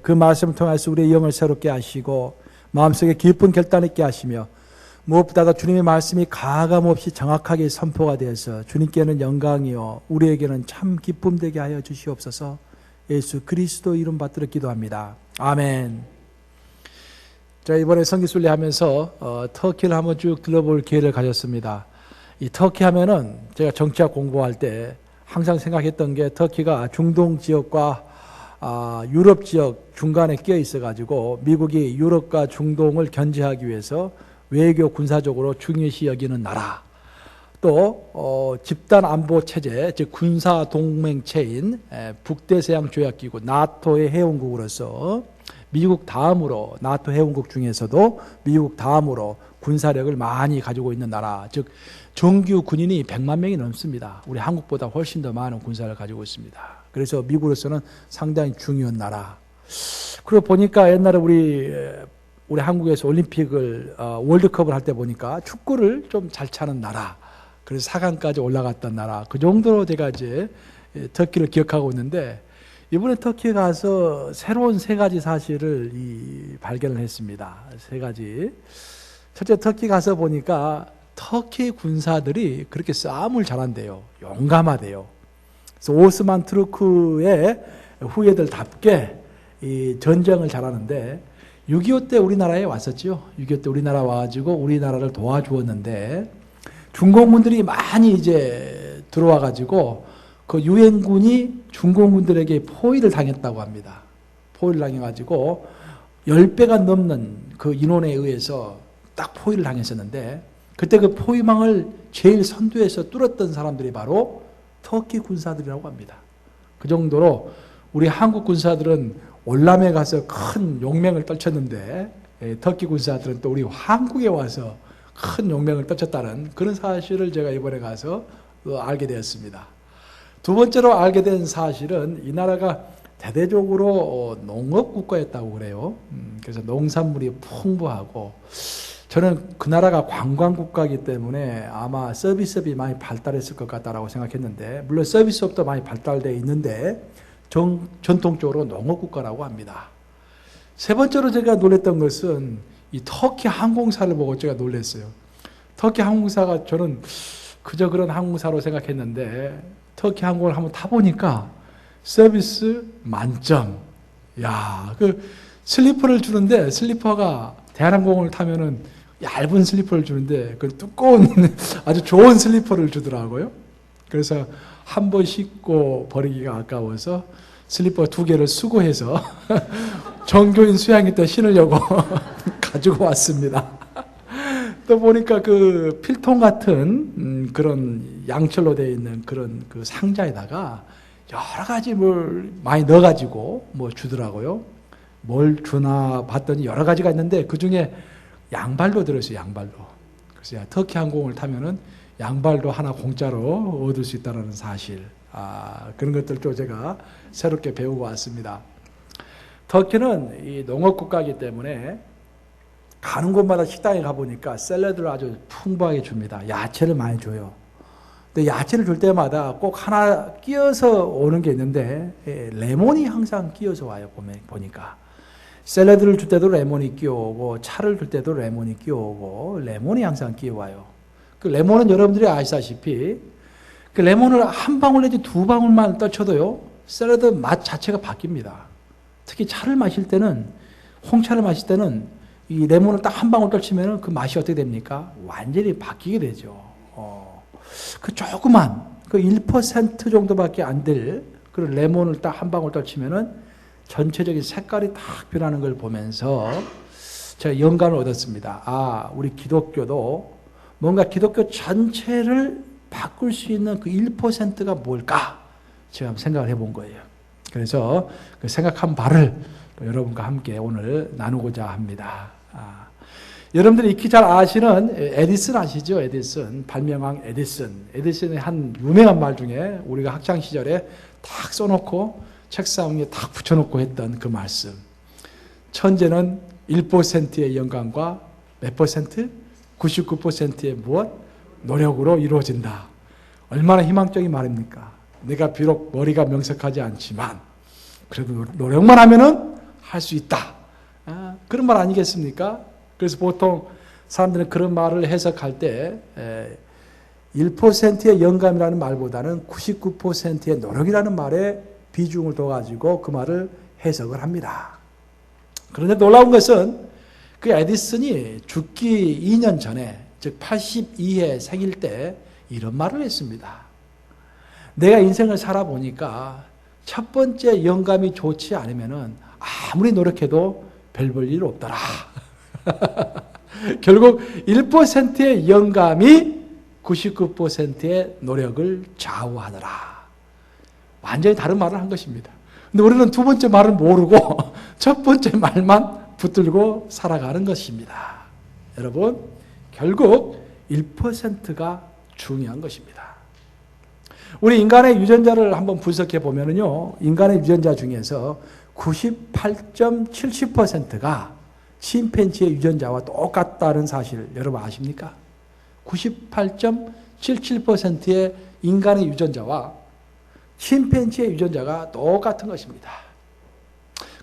그 말씀을 통해서 우리의 영을 새롭게 하시고 마음속에 깊은 결단 있게 하시며 무엇보다도 주님의 말씀이 가감없이 정확하게 선포가 되어서 주님께는 영광이요 우리에게는 참 기쁨 되게 하여 주시옵소서. 예수 그리스도 이름 받들어 기도합니다. 아멘. 자, 이번에 성기순례 하면서 터키를 한번 쭉 둘러볼 기회를 가졌습니다. 이 터키 하면은 제가 정치학 공부할 때 항상 생각했던 게 터키가 중동 지역과 유럽 지역 중간에 끼어 있어가지고 미국이 유럽과 중동을 견제하기 위해서 외교 군사적으로 중요시 여기는 나라, 또 집단 안보 체제, 즉 군사 동맹체인 북대서양 조약기구 나토의 회원국으로서 미국 다음으로, 나토 회원국 중에서도 미국 다음으로 군사력을 많이 가지고 있는 나라, 즉 정규 군인이 100만 명이 넘습니다. 우리 한국보다 훨씬 더 많은 군사를 가지고 있습니다. 그래서 미국으로서는 상당히 중요한 나라. 그리고 보니까 옛날에 우리 한국에서 올림픽을 월드컵을 할 때 보니까 축구를 좀 잘 차는 나라, 그래서 4강까지 올라갔던 나라, 그 정도로 제가 이제 터키를 기억하고 있는데, 이번에 터키에 가서 새로운 세 가지 사실을 발견을 했습니다. 세 가지. 첫째, 터키 가서 보니까 터키 군사들이 그렇게 싸움을 잘한대요. 용감하대요. 그래서 오스만 투르크의 후예들답게 이 전쟁을 잘하는데, 6.25 때 우리나라에 왔었죠. 6.25 때 우리나라 와가지고 우리나라를 도와주었는데, 중공군들이 많이 이제 들어와가지고 그 유엔군이 중공군들에게 포위를 당했다고 합니다. 포위를 당해가지고 10배가 넘는 그 인원에 의해서 딱 포위를 당했었는데, 그때 그 포위망을 제일 선두에서 뚫었던 사람들이 바로 터키 군사들이라고 합니다. 그 정도로 우리 한국 군사들은 월남에 가서 큰 용맹을 떨쳤는데, 터키 군사들은 또 우리 한국에 와서 큰 용맹을 떨쳤다는 그런 사실을 제가 이번에 가서 알게 되었습니다. 두 번째로 알게 된 사실은 이 나라가 대대적으로 농업 국가였다고 그래요. 그래서 농산물이 풍부하고, 저는 그 나라가 관광 국가이기 때문에 아마 서비스업이 많이 발달했을 것 같다라고 생각했는데, 물론 서비스업도 많이 발달되어 있는데 전통적으로 농업 국가라고 합니다. 세 번째로 제가 놀랐던 것은 이 터키 항공사를 보고 제가 놀랐어요. 터키 항공사가 저는 그저 그런 항공사로 생각했는데, 터키 항공을 한번 타보니까 서비스 만점. 야, 그 슬리퍼를 주는데, 슬리퍼가 대한항공을 타면은 얇은 슬리퍼를 주는데 그 두꺼운 아주 좋은 슬리퍼를 주더라고요. 그래서 한 번 신고 버리기가 아까워서 슬리퍼 2개를 수거해서 정교인 수양회 때 신으려고 가지고 왔습니다. 또 보니까 그 필통 같은 그런 양철로 되어 있는 그런 그 상자에다가 여러 가지 뭘 많이 넣어가지고 뭐 주더라고요. 뭘 주나 봤더니 여러 가지가 있는데 그 중에 양발도 들었어요. 양발도. 그래서 터키 항공을 타면은 양발도 하나 공짜로 얻을 수 있다는 사실. 그런 것들도 제가 새롭게 배우고 왔습니다. 터키는 이 농업 국가이기 때문에 가는 곳마다 식당에 가보니까 샐러드를 아주 풍부하게 줍니다. 야채를 많이 줘요. 근데 야채를 줄 때마다 꼭 하나 끼어서 오는 게 있는데, 레몬이 항상 끼어서 와요. 보니까. 샐러드를 줄 때도 레몬이 끼어오고, 차를 줄 때도 레몬이 끼어오고, 레몬이 항상 끼어와요. 그 레몬은 여러분들이 아시다시피, 그 레몬을 한 방울 내지 2방울만 떨쳐도요, 샐러드 맛 자체가 바뀝니다. 특히 차를 마실 때는, 홍차를 마실 때는 이 레몬을 딱 한 방울 떨치면 그 맛이 어떻게 됩니까? 완전히 바뀌게 되죠. 그 조그만, 그 1% 정도밖에 안 될 그런 레몬을 딱 한 방울 떨치면은 전체적인 색깔이 딱 변하는 걸 보면서 제가 영감을 얻었습니다. 우리 기독교도 뭔가 기독교 전체를 바꿀 수 있는 그 1%가 뭘까? 제가 한번 생각을 해본 거예요. 그래서 그 생각한 바를 여러분과 함께 오늘 나누고자 합니다. 여러분들이 익히 잘 아시는 에디슨 아시죠? 에디슨, 발명왕 에디슨. 에디슨의 한 유명한 말 중에 우리가 학창 시절에 딱 써놓고 책상 위에 딱 붙여놓고 했던 그 말씀. 천재는 1%의 영감과 몇 퍼센트? 99%의 무엇? 노력으로 이루어진다. 얼마나 희망적인 말입니까? 내가 비록 머리가 명석하지 않지만 그래도 노력만 하면은 할 수 있다. 그런 말 아니겠습니까? 그래서 보통 사람들은 그런 말을 해석할 때 1%의 영감이라는 말보다는 99%의 노력이라는 말에 비중을 둬가지고 그 말을 해석을 합니다. 그런데 놀라운 것은 그 에디슨이 죽기 2년 전에, 즉 82회 생일 때 이런 말을 했습니다. 내가 인생을 살아보니까 첫 번째 영감이 좋지 않으면 아무리 노력해도 별 볼 일 없더라. 결국 1%의 영감이 99%의 노력을 좌우하더라. 완전히 다른 말을 한 것입니다. 근데 우리는 두 번째 말을 모르고 첫 번째 말만 붙들고 살아가는 것입니다. 여러분, 결국 1%가 중요한 것입니다. 우리 인간의 유전자를 한번 분석해 보면요, 인간의 유전자 중에서 98.70%가 침팬지의 유전자와 똑같다는 사실 여러분 아십니까? 98.77%의 인간의 유전자와 침팬지의 유전자가 똑같은 것입니다.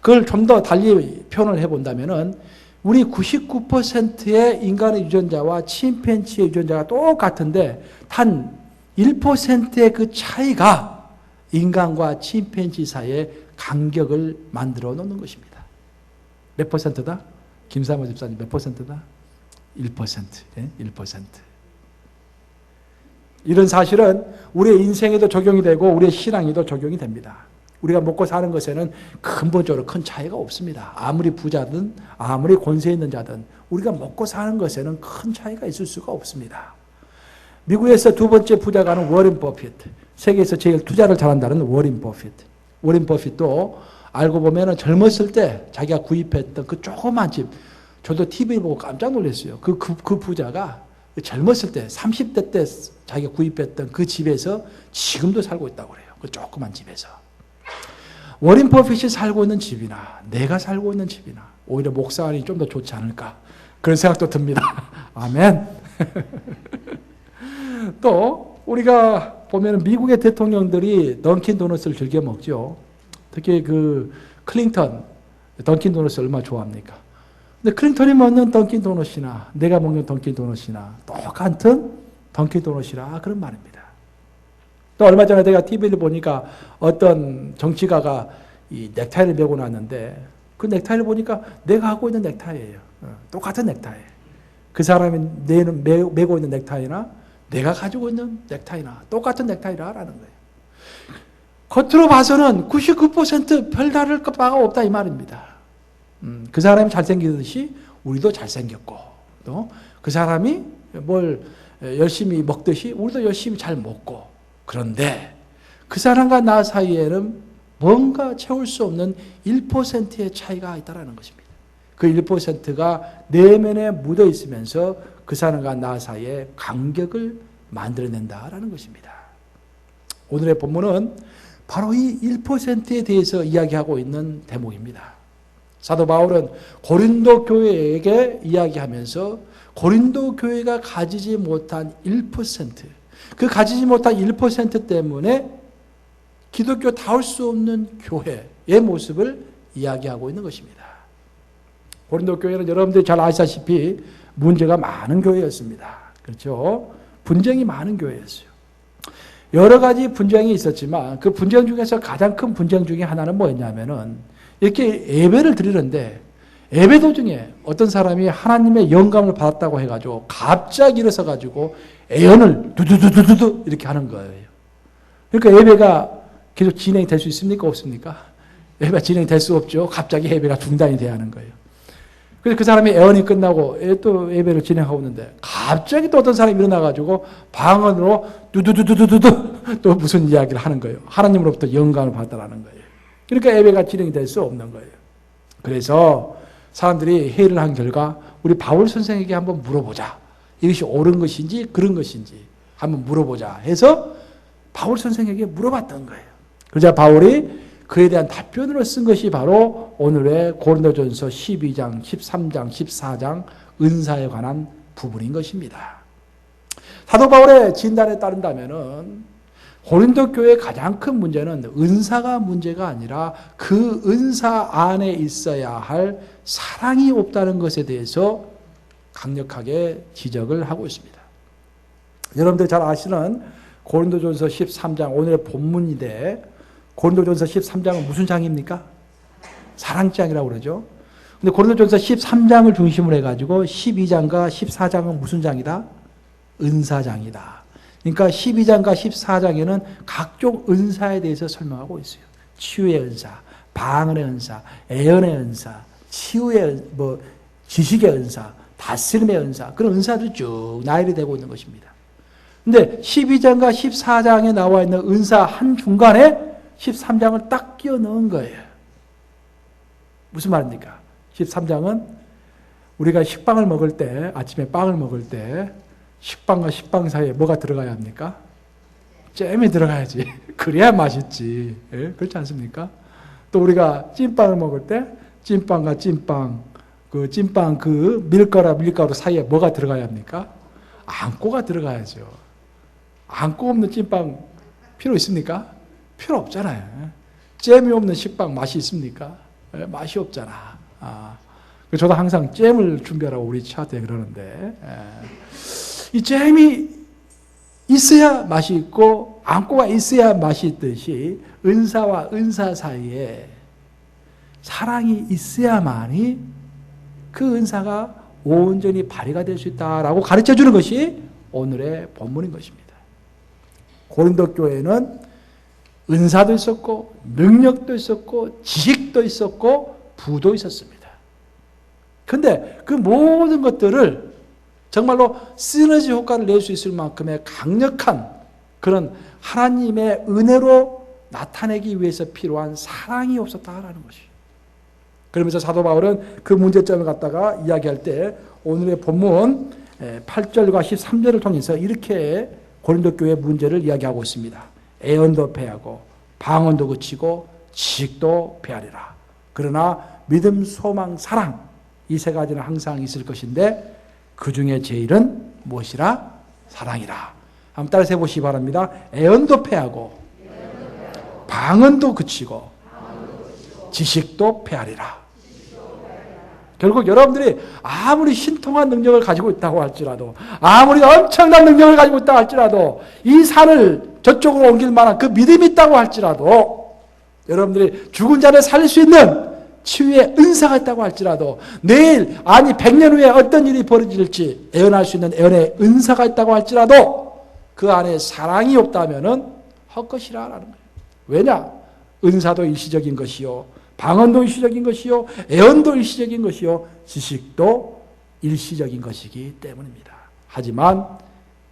그걸 좀 더 달리 표현을 해본다면 우리 99%의 인간의 유전자와 침팬지의 유전자가 똑같은데 단 1%의 그 차이가 인간과 침팬지 사이의 간격을 만들어 놓는 것입니다. 몇 퍼센트다? 김사모 집사님 몇 퍼센트다? 1%. 1%. 이런 사실은 우리의 인생에도 적용이 되고 우리의 신앙에도 적용이 됩니다. 우리가 먹고 사는 것에는 근본적으로 큰 차이가 없습니다. 아무리 부자든 아무리 권세 있는 자든 우리가 먹고 사는 것에는 큰 차이가 있을 수가 없습니다. 미국에서 두 번째 부자가 하는 워렌 버핏, 세계에서 제일 투자를 잘한다는 워렌 버핏. 워렌 버핏도 알고 보면 젊었을 때 자기가 구입했던 그 조그만 집, 저도 TV 보고 깜짝 놀랐어요. 그 부자가 젊었을 때 30대 때 자기가 구입했던 그 집에서 지금도 살고 있다고 그래요. 그 조그만 집에서. 워렌 버핏이 살고 있는 집이나 내가 살고 있는 집이나 오히려 목사안이 좀 더 좋지 않을까 그런 생각도 듭니다. 아멘. 또 우리가 보면 미국의 대통령들이 던킨 도넛을 즐겨 먹죠. 특히 그 클린턴 던킨 도넛을 얼마나 좋아합니까? 근데 클린턴이 먹는 던킨 도넛이나 내가 먹는 던킨 도넛이나 똑같은 던킨 도넛이라 그런 말입니다. 또 얼마 전에 내가 TV를 보니까 어떤 정치가가 이 넥타이를 메고 났는데 그 넥타이를 보니까 내가 하고 있는 넥타이예요. 똑같은 넥타이. 그 사람이 메고 있는 넥타이나 내가 가지고 있는 넥타이나 똑같은 넥타이라는 거예요. 겉으로 봐서는 99% 별다를 바가 없다 이 말입니다. 그 사람이 잘생기듯이 우리도 잘생겼고 또 그 사람이 뭘 열심히 먹듯이 우리도 열심히 잘 먹고 그런데 그 사람과 나 사이에는 뭔가 채울 수 없는 1%의 차이가 있다는 것입니다. 그 1%가 내면에 묻어 있으면서 그 사람과 나 사이에 간격을 만들어낸다라는 것입니다. 오늘의 본문은 바로 이 1%에 대해서 이야기하고 있는 대목입니다. 사도 바울은 고린도 교회에게 이야기하면서 고린도 교회가 가지지 못한 1%, 그 가지지 못한 1% 때문에 기독교다울 수 없는 교회의 모습을 이야기하고 있는 것입니다. 고린도 교회는 여러분들이 잘 아시다시피 문제가 많은 교회였습니다. 그렇죠? 분쟁이 많은 교회였어요. 여러 가지 분쟁이 있었지만 그 분쟁 중에서 가장 큰 분쟁 중에 하나는 뭐였냐면은 이렇게 예배를 드리는데 예배 도중에 어떤 사람이 하나님의 영감을 받았다고 해가지고 갑자기 일어서가지고 애언을 두두두두두 이렇게 하는 거예요. 그러니까 예배가 계속 진행이 될 수 있습니까? 없습니까? 예배가 진행이 될 수 없죠. 갑자기 예배가 중단이 돼야 하는 거예요. 그래서 그 사람이 애언이 끝나고 또 예배를 진행하고 있는데 갑자기 또 어떤 사람이 일어나가지고 방언으로 두두두두두두 또 무슨 이야기를 하는 거예요. 하나님으로부터 영감을 받았다는 거예요. 그러니까 예배가 진행이 될 수 없는 거예요. 그래서 사람들이 회의를 한 결과 우리 바울 선생에게 한번 물어보자. 이것이 옳은 것인지 그런 것인지 한번 물어보자 해서 바울 선생에게 물어봤던 거예요. 그러자 바울이 그에 대한 답변으로 쓴 것이 바로 오늘의 고린도전서 12장, 13장, 14장 은사에 관한 부분인 것입니다. 사도 바울의 진단에 따른다면은 고린도 교회의 가장 큰 문제는 은사가 문제가 아니라 그 은사 안에 있어야 할 사랑이 없다는 것에 대해서 강력하게 지적을 하고 있습니다. 여러분들 잘 아시는 고린도전서 13장, 오늘의 본문인데 고린도전서 13장은 무슨 장입니까? 사랑장이라고 그러죠. 근데 고린도전서 13장을 중심으로 해가지고 12장과 14장은 무슨 장이다? 은사장이다. 그러니까 12장과 14장에는 각종 은사에 대해서 설명하고 있어요. 치유의 은사, 방언의 은사, 애언의 은사, 치유의 지식의 은사, 다스림의 은사, 그런 은사들이 쭉 나열이 되고 있는 것입니다. 근데 12장과 14장에 나와 있는 은사 한 중간에 13장을 딱 끼워 넣은 거예요. 무슨 말입니까? 13장은 우리가 식빵을 먹을 때, 아침에 빵을 먹을 때 식빵과 식빵 사이에 뭐가 들어가야 합니까? 잼이 들어가야지. 그래야 맛있지. 예? 그렇지 않습니까? 또 우리가 찐빵을 먹을 때 찐빵과 찐빵, 찐빵 밀가루와 밀가루 사이에 뭐가 들어가야 합니까? 앙꼬가 들어가야죠. 앙꼬 없는 찐빵 필요 있습니까? 필요 없잖아요. 잼이 없는 식빵 맛이 있습니까? 예? 맛이 없잖아. 저도 항상 잼을 준비하라고 우리 차한테 그러는데, 이 잼이 있어야 맛이 있고 앙꼬가 있어야 맛이 있듯이 은사와 은사 사이에 사랑이 있어야만이 그 은사가 온전히 발휘가 될 수 있다라고 가르쳐 주는 것이 오늘의 본문인 것입니다. 고린도 교회는 은사도 있었고 능력도 있었고 지식도 있었고 부도 있었습니다. 그런데 그 모든 것들을 정말로 시너지 효과를 낼 수 있을 만큼의 강력한 그런 하나님의 은혜로 나타내기 위해서 필요한 사랑이 없었다라는 것이에요. 그러면서 사도 바울은 그 문제점을 갖다가 이야기할 때 오늘의 본문 8절과 13절을 통해서 이렇게 고린도 교회의 문제를 이야기하고 있습니다. 애언도 패하고 방언도 그치고 지식도 패하리라. 그러나 믿음, 소망, 사랑 이 세 가지는 항상 있을 것인데 그 중에 제일은 무엇이라? 사랑이라. 한번 따라서 해보시기 바랍니다. 애언도 패하고 방언도 그치고 지식도 패하리라. 결국 여러분들이 아무리 신통한 능력을 가지고 있다고 할지라도 아무리 엄청난 능력을 가지고 있다고 할지라도 이 산을 저쪽으로 옮길 만한 그 믿음이 있다고 할지라도 여러분들이 죽은 자를 살릴 수 있는 치유의 은사가 있다고 할지라도 내일 아니 100년 후에 어떤 일이 벌어질지 예언할 수 있는 예언의 은사가 있다고 할지라도 그 안에 사랑이 없다면 헛것이라는 거예요. 왜냐? 은사도 일시적인 것이요 방언도 일시적인 것이요 예언도 일시적인 것이요 지식도 일시적인 것이기 때문입니다. 하지만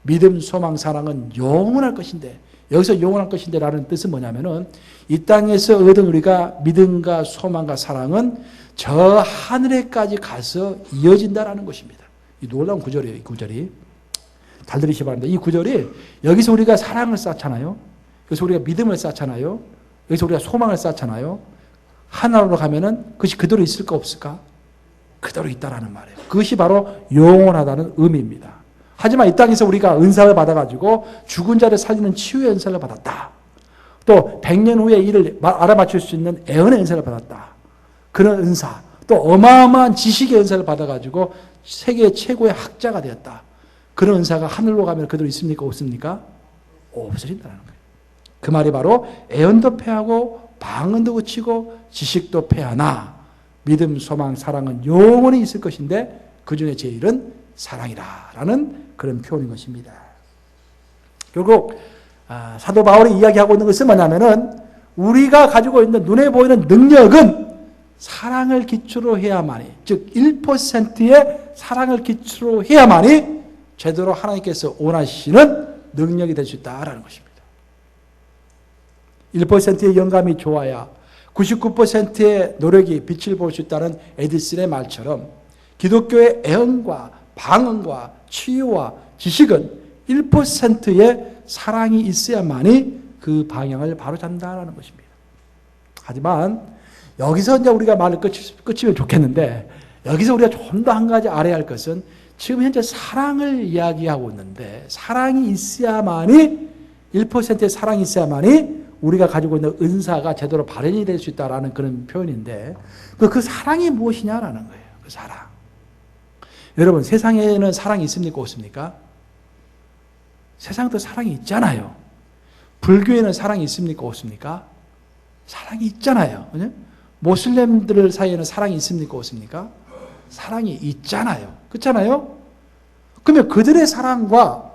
믿음, 소망, 사랑은 영원할 것인데 여기서 영원할 것인데 라는 뜻은 뭐냐면은 이 땅에서 얻은 우리가 믿음과 소망과 사랑은 저 하늘에까지 가서 이어진다라는 것입니다. 이 놀라운 구절이에요. 이 구절이. 잘 들으시기 바랍니다. 이 구절이 여기서 우리가 사랑을 쌓잖아요. 여기서 우리가 믿음을 쌓잖아요. 여기서 우리가 소망을 쌓잖아요. 하나로 가면은 그것이 그대로 있을까 없을까? 그대로 있다라는 말이에요. 그것이 바로 영원하다는 의미입니다. 하지만 이 땅에서 우리가 은사를 받아가지고 죽은 자를 살리는 치유의 은사를 받았다. 또 100년 후에 이를 알아맞힐 수 있는 애언의 은사를 받았다. 그런 은사, 또 어마어마한 지식의 은사를 받아가지고 세계 최고의 학자가 되었다. 그런 은사가 하늘로 가면 그대로 있습니까? 없습니까? 없어진다는 거예요. 그 말이 바로 애언도 패하고 방언도 그치고 지식도 패하나 믿음, 소망, 사랑은 영원히 있을 것인데 그 중에 제일은 사랑이라는 그런 표현인 것입니다. 결국 사도 바울이 이야기하고 있는 것은 뭐냐면은 우리가 가지고 있는 눈에 보이는 능력은 사랑을 기초로 해야만이, 즉 1%의 사랑을 기초로 해야만이 제대로 하나님께서 원하시는 능력이 될 수 있다라는 것입니다. 1%의 영감이 좋아야 99%의 노력이 빛을 볼 수 있다는 에디슨의 말처럼 기독교의 애언과 방언과 치유와 지식은 1%의 사랑이 있어야만이 그 방향을 바로잡는다는 것입니다. 하지만 여기서 이제 우리가 말을 끝이면 좋겠는데 여기서 우리가 좀 더 한 가지 알아야 할 것은 지금 현재 사랑을 이야기하고 있는데 사랑이 있어야만이 1%의 사랑이 있어야만이 우리가 가지고 있는 은사가 제대로 발현이 될 수 있다라는 그런 표현인데 그 사랑이 무엇이냐라는 거예요. 그 사랑. 여러분 세상에는 사랑이 있습니까? 없습니까? 세상도 사랑이 있잖아요. 불교에는 사랑이 있습니까? 없습니까? 사랑이 있잖아요. 모슬렘들 사이에는 사랑이 있습니까? 없습니까? 사랑이 있잖아요. 그렇잖아요? 그러면 그들의 사랑과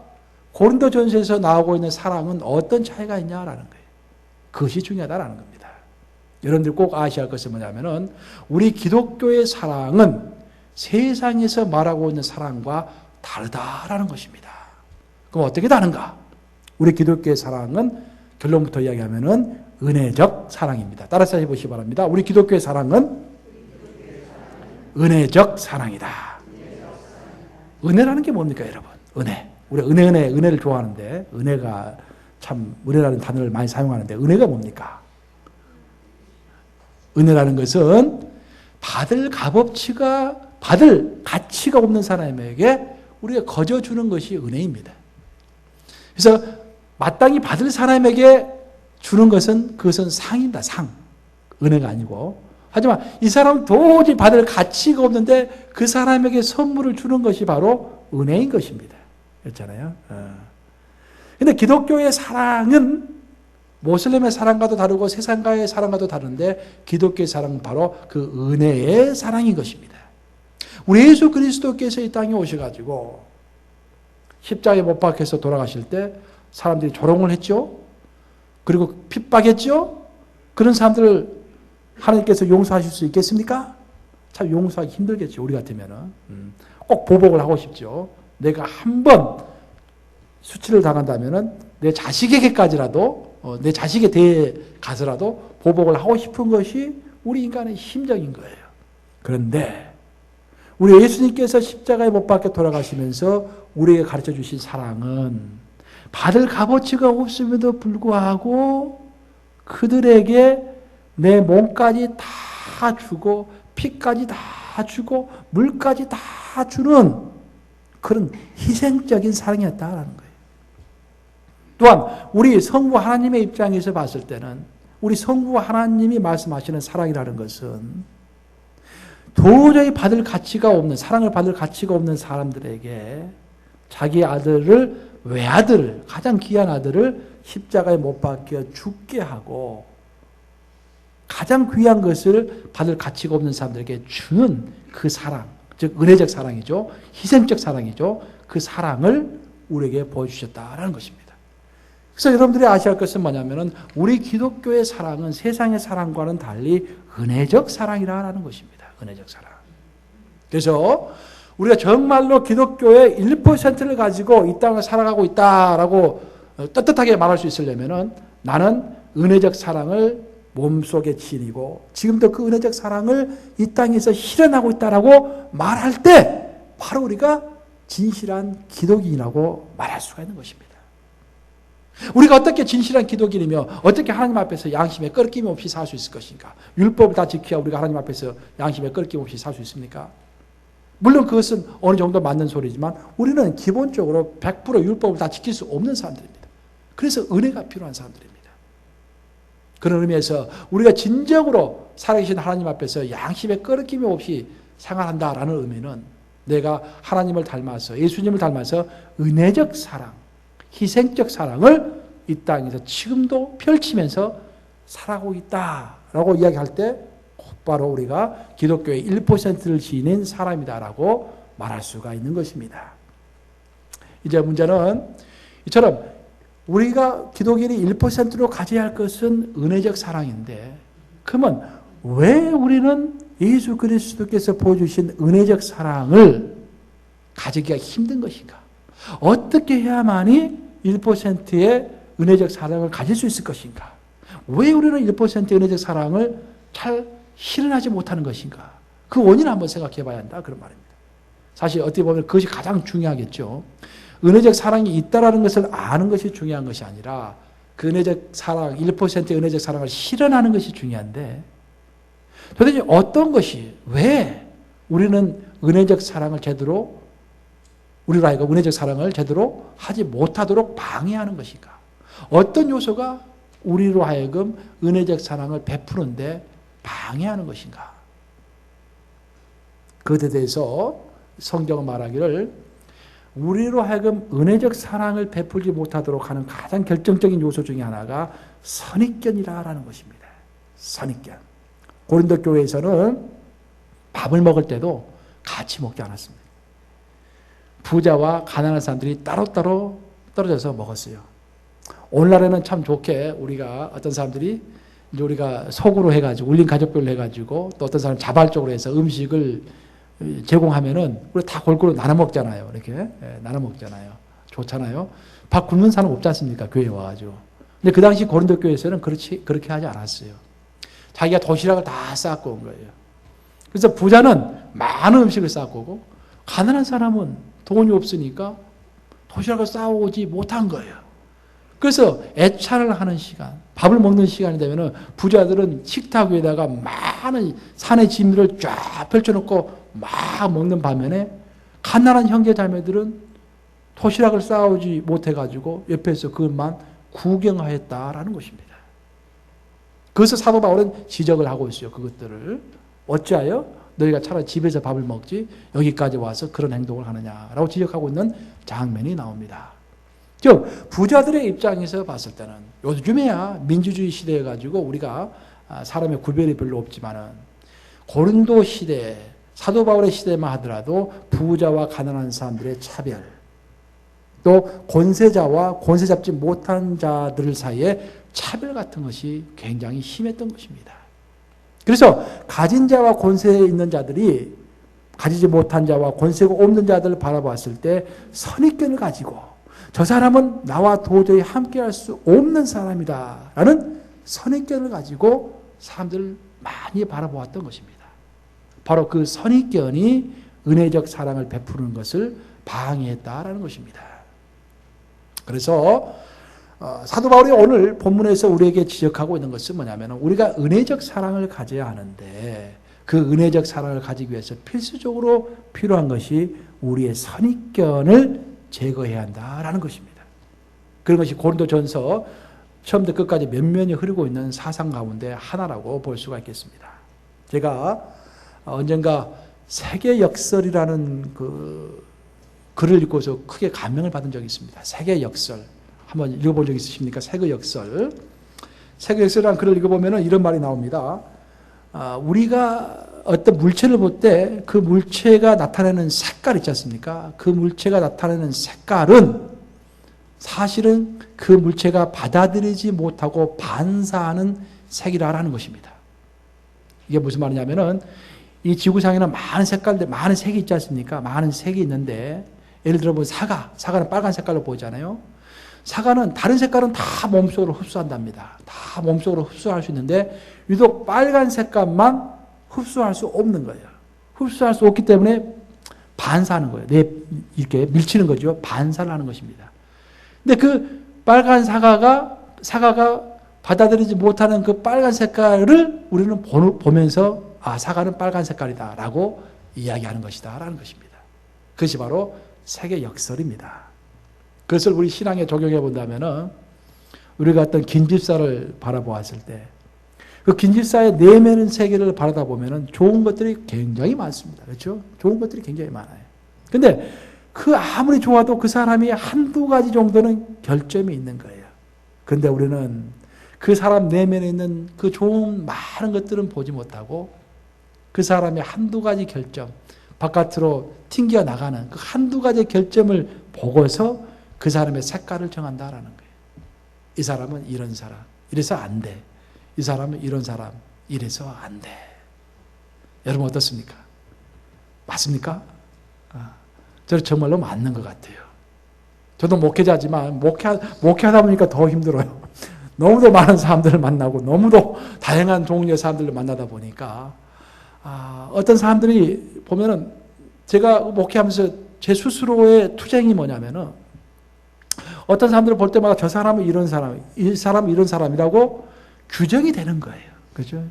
고린도전서에서 나오고 있는 사랑은 어떤 차이가 있냐라는 거예요. 그것이 중요하다라는 겁니다. 여러분들 꼭 아셔야 할 것은 뭐냐면은 우리 기독교의 사랑은 세상에서 말하고 있는 사랑과 다르다라는 것입니다. 그럼 어떻게 다른가? 우리 기독교의 사랑은 결론부터 이야기하면은 은혜적 사랑입니다. 따라서 해보시기 바랍니다. 우리 기독교의 사랑은 은혜적 사랑이다. 은혜라는 게 뭡니까, 여러분? 은혜. 우리 은혜를 좋아하는데, 은혜가 참, 은혜라는 단어를 많이 사용하는데, 은혜가 뭡니까? 은혜라는 것은 받을 가치가 없는 사람에게 우리가 거저주는 것이 은혜입니다. 그래서 마땅히 받을 사람에게 주는 것은 그것은 상입니다. 상. 은혜가 아니고. 하지만 이 사람은 도저히 받을 가치가 없는데 그 사람에게 선물을 주는 것이 바로 은혜인 것입니다. 그렇잖아요. 그런데 기독교의 사랑은 모슬렘의 사랑과도 다르고 세상과의 사랑과도 다른데 기독교의 사랑은 바로 그 은혜의 사랑인 것입니다. 우리 예수 그리스도께서 이 땅에 오셔가지고 십자가에 못 박혀서 돌아가실 때 사람들이 조롱을 했죠. 그리고 핍박했죠. 그런 사람들을 하나님께서 용서하실 수 있겠습니까? 참 용서하기 힘들겠죠. 우리 같으면은. 꼭 보복을 하고 싶죠. 내가 한번 수치를 당한다면은 내 자식에게까지라도 내 자식에 대해 가서라도 보복을 하고 싶은 것이 우리 인간의 심정인 거예요. 그런데 우리 예수님께서 십자가에 못 박혀 돌아가시면서 우리에게 가르쳐 주신 사랑은 받을 값어치가 없음에도 불구하고 그들에게 내 몸까지 다 주고 피까지 다 주고 물까지 다 주는 그런 희생적인 사랑이었다라는 거예요. 또한 우리 성부 하나님의 입장에서 봤을 때는 우리 성부 하나님이 말씀하시는 사랑이라는 것은 도저히 받을 가치가 없는, 사랑을 받을 가치가 없는 사람들에게 자기 아들을, 외아들을, 가장 귀한 아들을 십자가에 못 박혀 죽게 하고 가장 귀한 것을 받을 가치가 없는 사람들에게 주는 그 사랑, 즉 은혜적 사랑이죠. 희생적 사랑이죠. 그 사랑을 우리에게 보여주셨다라는 것입니다. 그래서 여러분들이 아셔야 할 것은 뭐냐면은 우리 기독교의 사랑은 세상의 사랑과는 달리 은혜적 사랑이라는 것입니다. 은혜적 사랑. 그래서 우리가 정말로 기독교의 1%를 가지고 이 땅을 살아가고 있다라고 떳떳하게 말할 수 있으려면은 나는 은혜적 사랑을 몸속에 지니고 지금도 그 은혜적 사랑을 이 땅에서 실현하고 있다라고 말할 때 바로 우리가 진실한 기독인이라고 말할 수가 있는 것입니다. 우리가 어떻게 진실한 기독인이며 어떻게 하나님 앞에서 양심에 꺾임 없이 살 수 있을 것인가? 율법을 다 지켜야 우리가 하나님 앞에서 양심에 꺾임 없이 살 수 있습니까? 물론 그것은 어느 정도 맞는 소리지만 우리는 기본적으로 100% 율법을 다 지킬 수 없는 사람들입니다. 그래서 은혜가 필요한 사람들입니다. 그런 의미에서 우리가 진정으로 살아계신 하나님 앞에서 양심에 꺾임 없이 생활한다라는 의미는 내가 하나님을 닮아서 예수님을 닮아서 은혜적 사랑, 희생적 사랑을 이 땅에서 지금도 펼치면서 살아가고 있다라고 이야기할 때 곧바로 우리가 기독교의 1%를 지닌 사람이다라고 말할 수가 있는 것입니다. 이제 문제는 이처럼 우리가 기독인이 1%로 가져야 할 것은 은혜적 사랑인데 그러면 왜 우리는 예수 그리스도께서 보여주신 은혜적 사랑을 가지기가 힘든 것인가? 어떻게 해야만이 1%의 은혜적 사랑을 가질 수 있을 것인가? 왜 우리는 1%의 은혜적 사랑을 잘 실현하지 못하는 것인가? 그 원인을 한번 생각해 봐야 한다. 그런 말입니다. 사실 어떻게 보면 그것이 가장 중요하겠죠. 은혜적 사랑이 있다라는 것을 아는 것이 중요한 것이 아니라 그 은혜적 사랑, 1%의 은혜적 사랑을 실현하는 것이 중요한데 도대체 어떤 것이, 왜 우리는 은혜적 사랑을 제대로 우리로 하여금 은혜적 사랑을 제대로 하지 못하도록 방해하는 것인가? 어떤 요소가 우리로 하여금 은혜적 사랑을 베푸는데 방해하는 것인가? 그것에 대해서 성경은 말하기를 우리로 하여금 은혜적 사랑을 베풀지 못하도록 하는 가장 결정적인 요소 중에 하나가 선입견이라는 것입니다. 선입견. 고린도 교회에서는 밥을 먹을 때도 같이 먹지 않았습니다. 부자와 가난한 사람들이 따로따로 떨어져서 먹었어요. 오늘날에는 참 좋게 우리가 어떤 사람들이 이제 우리가 속으로 해가지고 울린 가족별로 해가지고 또 어떤 사람 자발적으로 해서 음식을 제공하면은 우리 다 골고루 나눠 먹잖아요. 이렇게 나눠 먹잖아요. 좋잖아요. 밥 굶는 사람 없지 않습니까? 교회에 와가지고. 근데 그 당시 고린도 교회에서는 그렇게 하지 않았어요. 자기가 도시락을 다 쌓고 온 거예요. 그래서 부자는 많은 음식을 쌓고 오고 가난한 사람은 돈이 없으니까 도시락을 쌓아오지 못한 거예요. 그래서 애찬을 하는 시간, 밥을 먹는 시간이 되면은 부자들은 식탁 위에다가 많은 산의 진미를 쫙 펼쳐놓고 막 먹는 반면에 가난한 형제 자매들은 도시락을 쌓아오지 못해가지고 옆에서 그것만 구경하였다라는 것입니다. 그래서 사도 바울은 지적을 하고 있어요. 그것들을 어찌하여 너희가 차라리 집에서 밥을 먹지 여기까지 와서 그런 행동을 하느냐라고 지적하고 있는 장면이 나옵니다. 즉 부자들의 입장에서 봤을 때는 요즘에야 민주주의 시대에 가지고 우리가 사람의 구별이 별로 없지만은 고린도 시대, 사도 바울의 시대만 하더라도 부자와 가난한 사람들의 차별, 또 권세자와 권세 잡지 못한 자들 사이에 차별 같은 것이 굉장히 심했던 것입니다. 그래서 가진 자와 권세에 있는 자들이 가지지 못한 자와 권세가 없는 자들을 바라봤을 때 선입견을 가지고 저 사람은 나와 도저히 함께할 수 없는 사람이다 라는 선입견을 가지고 사람들을 많이 바라보았던 것입니다. 바로 그 선입견이 은혜적 사랑을 베푸는 것을 방해했다라는 것입니다. 그래서 사도 바울이 오늘 본문에서 우리에게 지적하고 있는 것은 뭐냐면 우리가 은혜적 사랑을 가져야 하는데 그 은혜적 사랑을 가지기 위해서 필수적으로 필요한 것이 우리의 선입견을 제거해야 한다라는 것입니다. 그런 것이 고린도전서 처음부터 끝까지 면면이 흐르고 있는 사상 가운데 하나라고 볼 수가 있겠습니다. 제가 언젠가 세계 역설이라는 그 글을 읽고서 크게 감명을 받은 적이 있습니다. 세계 역설. 한번 읽어본 적 있으십니까? 세계 역설. 세계 역설이라는 글을 읽어보면 이런 말이 나옵니다. 우리가 어떤 물체를 볼 때 그 물체가 나타내는 색깔 있지 않습니까? 그 물체가 나타내는 색깔은 사실은 그 물체가 받아들이지 못하고 반사하는 색이라는 것입니다. 이게 무슨 말이냐면은 이 지구상에는 많은 색깔들, 많은 색이 있지 않습니까? 많은 색이 있는데 예를 들어 보면 사과는 빨간 색깔로 보이잖아요. 사과는 다른 색깔은 다 몸속으로 흡수한답니다. 다 몸속으로 흡수할 수 있는데 유독 빨간 색깔만 흡수할 수 없는 거예요. 흡수할 수 없기 때문에 반사하는 거예요. 이렇게 밀치는 거죠. 반사를 하는 것입니다. 근데 그 빨간 사과가 받아들이지 못하는 그 빨간 색깔을 우리는 보면서 사과는 빨간 색깔이다 라고 이야기하는 것이다 라는 것입니다. 그것이 바로 세계 역설입니다. 그것을 우리 신앙에 적용해 본다면 우리가 어떤 긴집사를 바라보았을 때 그 긴집사의 내면의 세계를 바라다 보면 좋은 것들이 굉장히 많습니다. 그렇죠? 좋은 것들이 굉장히 많아요. 근데 그 아무리 좋아도 그 사람이 한두 가지 정도는 결점이 있는 거예요. 근데 우리는 그 사람 내면에 있는 그 좋은 많은 것들은 보지 못하고 그 사람의 한두 가지 결점, 바깥으로 튕겨 나가는 그 한두 가지 결점을 보고서 그 사람의 색깔을 정한다라는 거예요. 이 사람은 이런 사람, 이래서 안 돼. 이 사람은 이런 사람, 이래서 안 돼. 여러분 어떻습니까? 맞습니까? 저는 정말로 맞는 것 같아요. 저도 목회자지만 목회하다 보니까 더 힘들어요. 너무도 많은 사람들을 만나고 너무도 다양한 종류의 사람들을 만나다 보니까 어떤 사람들이 보면은 제가 목회하면서 제 스스로의 투쟁이 뭐냐면은 어떤 사람들을 볼 때마다 저 사람은 이런 사람, 이 사람은 이런 사람이라고 규정이 되는 거예요. 그죠?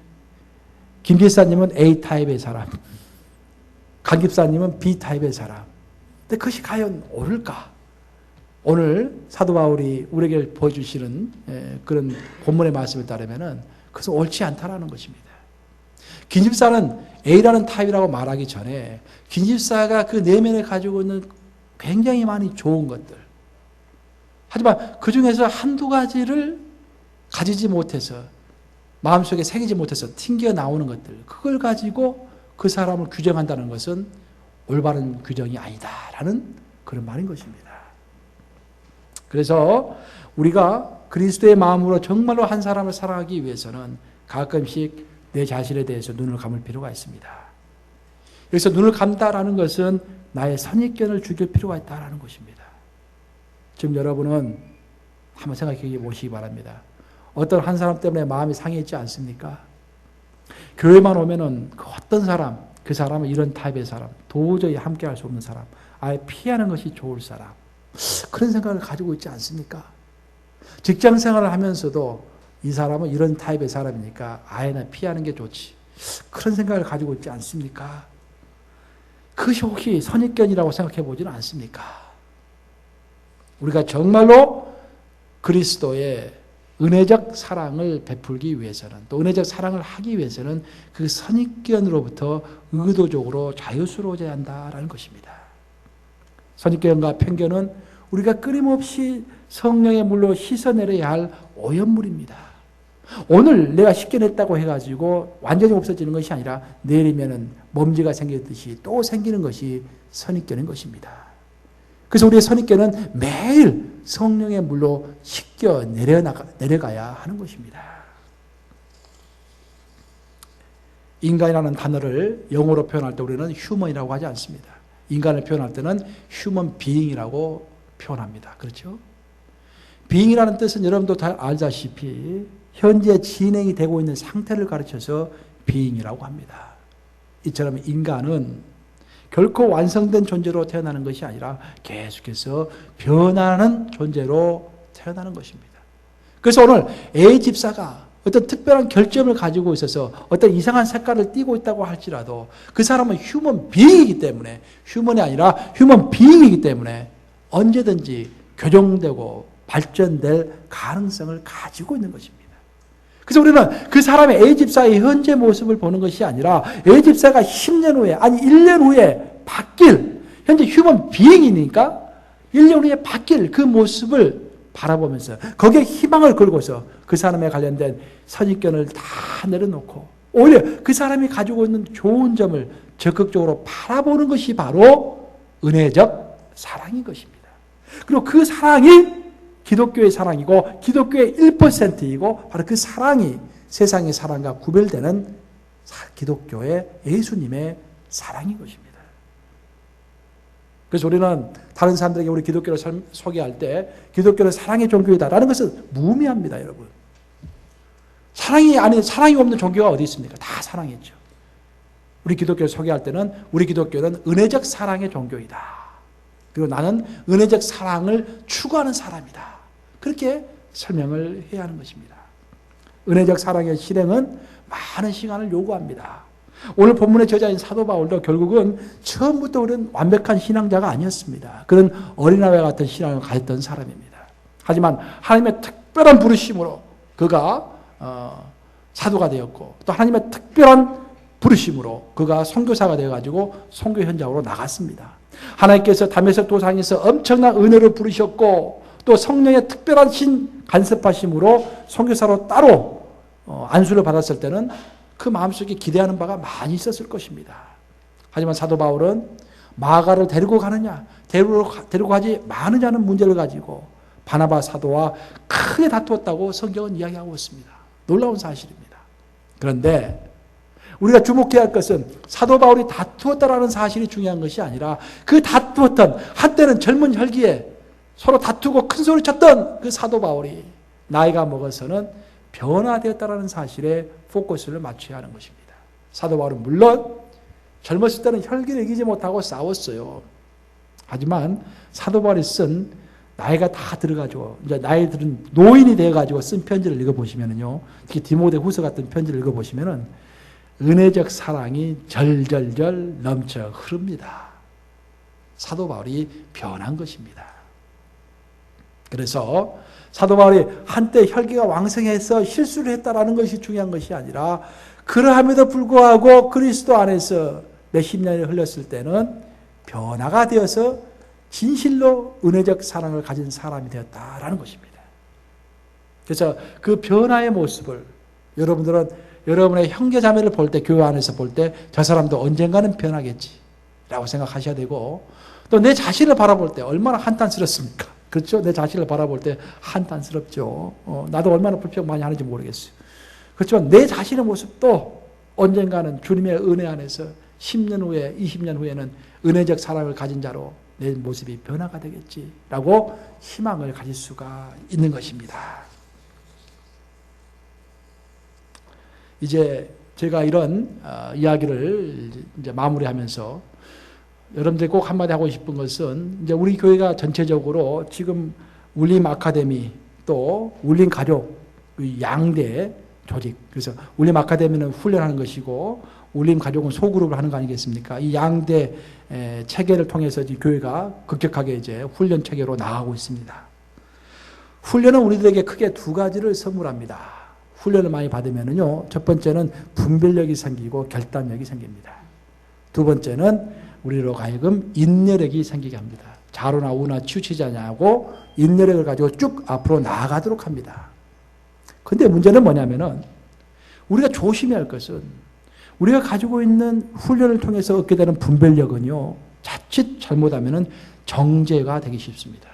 김 집사님은 A타입의 사람, 강 집사님은 B타입의 사람. 근데 그것이 과연 옳을까? 오늘 사도 바울이 우리에게 보여주시는 그런 본문의 말씀에 따르면은 그것은 옳지 않다라는 것입니다. 긴집사는 A라는 타입이라고 말하기 전에 긴집사가 그 내면에 가지고 있는 굉장히 많이 좋은 것들, 하지만 그 중에서 한두 가지를 가지지 못해서 마음속에 새기지 못해서 튕겨 나오는 것들, 그걸 가지고 그 사람을 규정한다는 것은 올바른 규정이 아니다라는 그런 말인 것입니다. 그래서 우리가 그리스도의 마음으로 정말로 한 사람을 사랑하기 위해서는 가끔씩 내 자신에 대해서 눈을 감을 필요가 있습니다. 여기서 눈을 감다라는 것은 나의 선입견을 죽일 필요가 있다라는 것입니다. 지금 여러분은 한번 생각해 보시기 바랍니다. 어떤 한 사람 때문에 마음이 상해있지 않습니까? 교회만 오면은 어떤 사람, 그 사람은 이런 타입의 사람, 도저히 함께할 수 없는 사람, 아예 피하는 것이 좋을 사람, 그런 생각을 가지고 있지 않습니까? 직장 생활을 하면서도 이 사람은 이런 타입의 사람이니까 아예 피하는 게 좋지, 그런 생각을 가지고 있지 않습니까? 그것이 혹시 선입견이라고 생각해 보지는 않습니까? 우리가 정말로 그리스도의 은혜적 사랑을 베풀기 위해서는, 또 은혜적 사랑을 하기 위해서는 그 선입견으로부터 의도적으로 자유스러워져야 한다라는 것입니다. 선입견과 편견은 우리가 끊임없이 성령의 물로 씻어내려야 할 오염물입니다. 오늘 내가 씻겨냈다고 해가지고 완전히 없어지는 것이 아니라 내일이면은 먼지가 생기듯이 또 생기는 것이 선입견인 것입니다. 그래서 우리의 선입견은 매일 성령의 물로 씻겨 내려가야 하는 것입니다. 인간이라는 단어를 영어로 표현할 때 우리는 휴먼이라고 하지 않습니다. 인간을 표현할 때는 휴먼 비잉이라고 표현합니다. 그렇죠? 비잉이라는 뜻은 여러분도 다 알다시피 현재 진행이 되고 있는 상태를 가르쳐서 비잉이라고 합니다. 이처럼 인간은 결코 완성된 존재로 태어나는 것이 아니라 계속해서 변하는 존재로 태어나는 것입니다. 그래서 오늘 A 집사가 어떤 특별한 결점을 가지고 있어서 어떤 이상한 색깔을 띠고 있다고 할지라도 그 사람은 휴먼 비잉이기 때문에, 휴먼이 아니라 휴먼 비잉이기 때문에 언제든지 교정되고 발전될 가능성을 가지고 있는 것입니다. 그래서 우리는 그 사람의 A 집사의 현재 모습을 보는 것이 아니라 A 집사가 10년 후에, 아니 1년 후에 바뀔, 현재 휴먼 비잉이니까 1년 후에 바뀔 그 모습을 바라보면서 거기에 희망을 걸고서 그 사람에 관련된 선입견을 다 내려놓고 오히려 그 사람이 가지고 있는 좋은 점을 적극적으로 바라보는 것이 바로 은혜적 사랑인 것입니다. 그리고 그 사랑이 기독교의 사랑이고 기독교의 1%이고 바로 그 사랑이 세상의 사랑과 구별되는 기독교의 예수님의 사랑인 것입니다. 그래서 우리는 다른 사람들에게 우리 기독교를 소개할 때 기독교는 사랑의 종교이다라는 것은 무의미합니다, 여러분. 사랑이 없는 종교가 어디 있습니까? 다 사랑이죠. 우리 기독교를 소개할 때는 우리 기독교는 은혜적 사랑의 종교이다. 그리고 나는 은혜적 사랑을 추구하는 사람이다. 그렇게 설명을 해야 하는 것입니다. 은혜적 사랑의 실행은 많은 시간을 요구합니다. 오늘 본문의 저자인 사도 바울도 결국은 처음부터 그런 완벽한 신앙자가 아니었습니다. 그런 어린아이와 같은 신앙을 가졌던 사람입니다. 하지만 하나님의 특별한 부르심으로 그가 사도가 되었고 또 하나님의 특별한 부르심으로 그가 선교사가 되어가지고 선교 현장으로 나갔습니다. 하나님께서 다메섹 도상에서 엄청난 은혜를 부르셨고 또 성령의 특별한 신 간섭하심으로 선교사로 따로 안수를 받았을 때는 그 마음속에 기대하는 바가 많이 있었을 것입니다. 하지만 사도 바울은 마가를 데리고 가느냐 데리고 가지 마느냐는 문제를 가지고 바나바 사도와 크게 다투었다고 성경은 이야기하고 있습니다. 놀라운 사실입니다. 그런데 우리가 주목해야 할 것은 사도 바울이 다투었다라는 사실이 중요한 것이 아니라 그 다투었던 한때는 젊은 혈기에 서로 다투고 큰 소리 쳤던 그 사도 바울이 나이가 먹어서는 변화되었다라는 사실에 포커스를 맞춰야 하는 것입니다. 사도 바울은 물론 젊었을 때는 혈기를 이기지 못하고 싸웠어요. 하지만 사도 바울이 쓴 나이가 다 들어가지고 이제 나이 들은 노인이 되어가지고 쓴 편지를 읽어보시면은요, 특히 디모데 후서 같은 편지를 읽어보시면은 은혜적 사랑이 절절절 넘쳐 흐릅니다. 사도 바울이 변한 것입니다. 그래서 사도 바울이 한때 혈기가 왕성해서 실수를 했다라는 것이 중요한 것이 아니라 그러함에도 불구하고 그리스도 안에서 몇십 년이 흘렀을 때는 변화가 되어서 진실로 은혜적 사랑을 가진 사람이 되었다라는 것입니다. 그래서 그 변화의 모습을 여러분들은 여러분의 형제 자매를 볼 때, 교회 안에서 볼 때 저 사람도 언젠가는 변하겠지라고 생각하셔야 되고, 또 내 자신을 바라볼 때 얼마나 한탄스럽습니까? 그렇죠? 내 자신을 바라볼 때 한탄스럽죠. 나도 얼마나 불평 많이 하는지 모르겠어요. 그렇지만 내 자신의 모습도 언젠가는 주님의 은혜 안에서 10년 후에, 20년 후에는 은혜적 사랑을 가진 자로 내 모습이 변화가 되겠지라고 희망을 가질 수가 있는 것입니다. 이제 제가 이런 이야기를 이제 마무리하면서 여러분들 꼭 한마디 하고 싶은 것은, 이제 우리 교회가 전체적으로 지금 울림 아카데미 또 울림 가족 양대 조직, 그래서 울림 아카데미는 훈련하는 것이고 울림 가족은 소그룹을 하는 거 아니겠습니까? 이 양대 체계를 통해서 이 교회가 급격하게 이제 훈련 체계로 나아가고 있습니다. 훈련은 우리들에게 크게 두 가지를 선물합니다. 훈련을 많이 받으면은요, 첫 번째는 분별력이 생기고 결단력이 생깁니다. 두 번째는 우리로 하여금 인내력이 생기게 합니다. 자로나 우나 치우치지 않냐고 인내력을 가지고 쭉 앞으로 나아가도록 합니다. 근데 문제는 뭐냐면은 우리가 조심해야 할 것은, 우리가 가지고 있는 훈련을 통해서 얻게 되는 분별력은요, 자칫 잘못하면은 정죄가 되기 쉽습니다.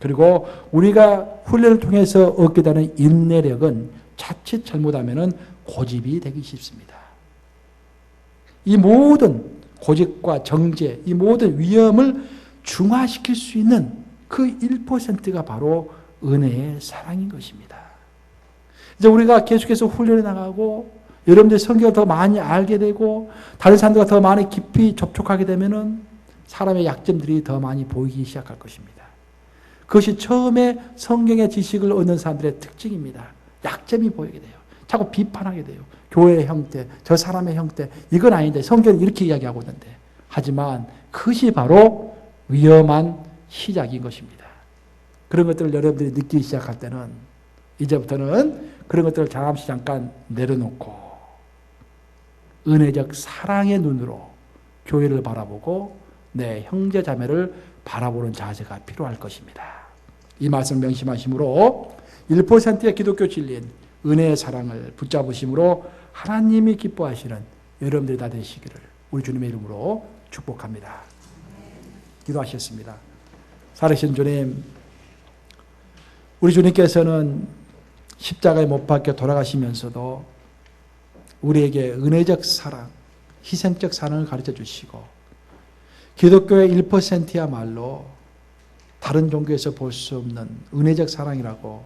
그리고 우리가 훈련을 통해서 얻게 되는 인내력은 자칫 잘못하면은 고집이 되기 쉽습니다. 이 모든 고집과 정죄, 이 모든 위험을 중화시킬 수 있는 그 1%가 바로 은혜의 사랑인 것입니다. 이제 우리가 계속해서 훈련해 나가고 여러분들이 성경을 더 많이 알게 되고 다른 사람들과 더 많이 깊이 접촉하게 되면은 사람의 약점들이 더 많이 보이기 시작할 것입니다. 그것이 처음에 성경의 지식을 얻는 사람들의 특징입니다. 약점이 보이게 돼요. 자꾸 비판하게 돼요. 교회의 형태, 저 사람의 형태, 이건 아닌데 성경은 이렇게 이야기하고 있는데. 하지만 그것이 바로 위험한 시작인 것입니다. 그런 것들을 여러분들이 느끼기 시작할 때는 이제부터는 그런 것들을 잠깐 내려놓고 은혜적 사랑의 눈으로 교회를 바라보고 내 형제 자매를 바라보는 자세가 필요할 것입니다. 이 말씀 명심하심으로 1%의 기독교 진리인 은혜의 사랑을 붙잡으심으로 하나님이 기뻐하시는 여러분들이 다 되시기를 우리 주님의 이름으로 축복합니다. 기도하셨습니다. 살아계신 주님, 우리 주님께서는 십자가에 못 박혀 돌아가시면서도 우리에게 은혜적 사랑, 희생적 사랑을 가르쳐 주시고 기독교의 1%야말로 다른 종교에서 볼 수 없는 은혜적 사랑이라고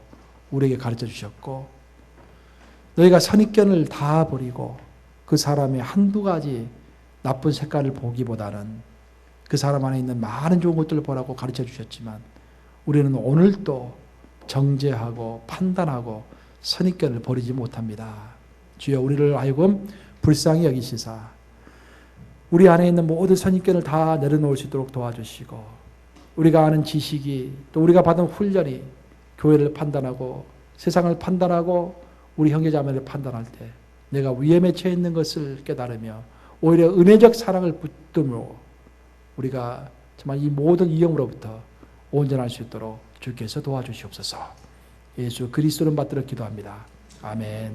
우리에게 가르쳐 주셨고, 너희가 선입견을 다 버리고 그 사람의 한두 가지 나쁜 색깔을 보기보다는 그 사람 안에 있는 많은 좋은 것들을 보라고 가르쳐 주셨지만 우리는 오늘도 정죄하고 판단하고 선입견을 버리지 못합니다. 주여, 우리를 하여금 불쌍히 여기시사 우리 안에 있는 모든 선입견을 다 내려놓을 수 있도록 도와주시고, 우리가 아는 지식이 또 우리가 받은 훈련이 교회를 판단하고 세상을 판단하고 우리 형제자매를 판단할 때 내가 위험에 처해 있는 것을 깨달으며 오히려 은혜적 사랑을 붙들므로 우리가 정말 이 모든 위험으로부터 온전할 수 있도록 주께서 도와주시옵소서. 예수 그리스도를 받들어 기도합니다. 아멘.